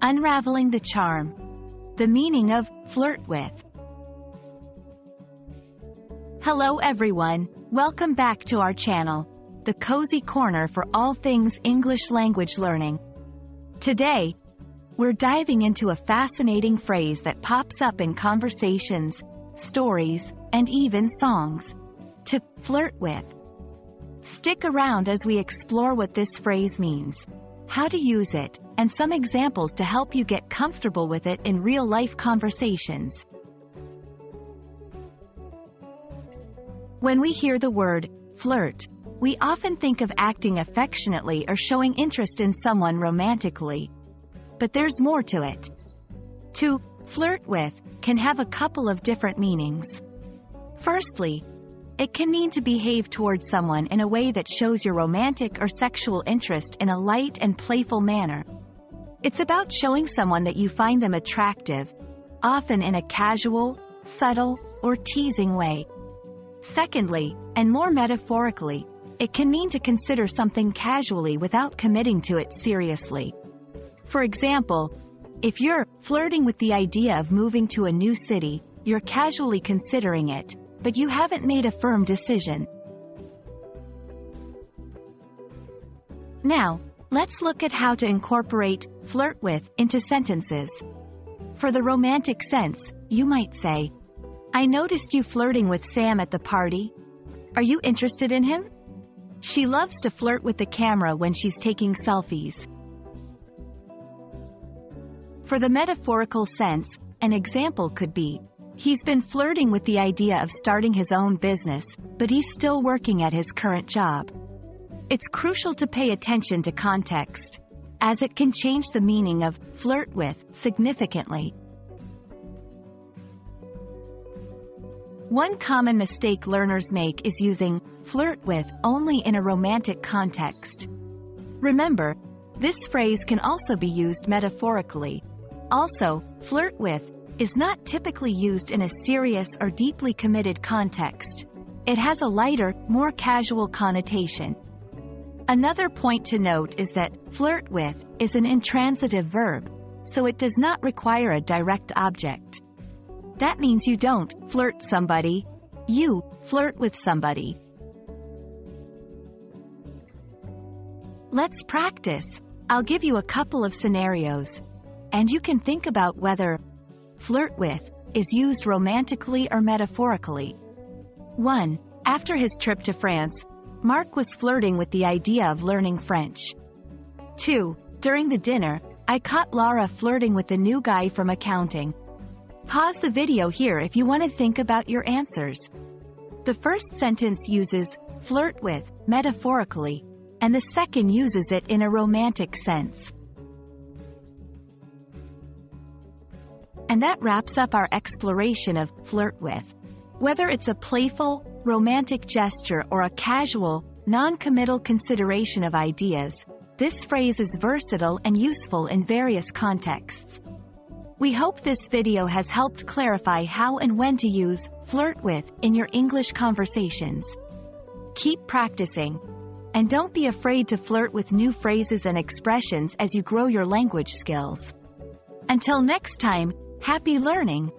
Unraveling the Charm. The meaning of flirt with. Hello everyone, welcome back to our channel, the cozy corner for all things English language learning. Today, we're diving into a fascinating phrase that pops up in conversations, stories, and even songs. To flirt with. Stick around as we explore what this phrase means, how to use it, and some examples to help you get comfortable with it in real-life conversations. When we hear the word flirt, we often think of acting affectionately or showing interest in someone romantically. But there's more to it. To flirt with can have a couple of different meanings. Firstly, it can mean to behave towards someone in a way that shows your romantic or sexual interest in a light and playful manner. It's about showing someone that you find them attractive, often in a casual, subtle, or teasing way. Secondly, and more metaphorically, it can mean to consider something casually without committing to it seriously. For example, if you're flirting with the idea of moving to a new city, you're casually considering it, but you haven't made a firm decision. Now, let's look at how to incorporate flirt with into sentences. For the romantic sense, you might say, "I noticed you flirting with Sam at the party. Are you interested in him? She loves to flirt with the camera when she's taking selfies." For the metaphorical sense, an example could be, "He's been flirting with the idea of starting his own business, but he's still working at his current job." It's crucial to pay attention to context, as it can change the meaning of flirt with significantly. One common mistake learners make is using flirt with only in a romantic context. Remember, this phrase can also be used metaphorically. Also, flirt with is not typically used in a serious or deeply committed context. It has a lighter, more casual connotation. Another point to note is that flirt with is an intransitive verb, so it does not require a direct object. That means you don't flirt somebody, you flirt with somebody. Let's practice. I'll give you a couple of scenarios, and you can think about whether flirt with is used romantically or metaphorically. 1. After his trip to France, Mark was flirting with the idea of learning French. 2. During the dinner, I caught Laura flirting with the new guy from accounting. Pause the video here if you want to think about your answers. The first sentence uses flirt with metaphorically, and the second uses it in a romantic sense. And that wraps up our exploration of flirt with. Whether it's a playful, romantic gesture or a casual, non-committal consideration of ideas, this phrase is versatile and useful in various contexts. We hope this video has helped clarify how and when to use flirt with in your English conversations. Keep practicing, and don't be afraid to flirt with new phrases and expressions as you grow your language skills. Until next time, happy learning!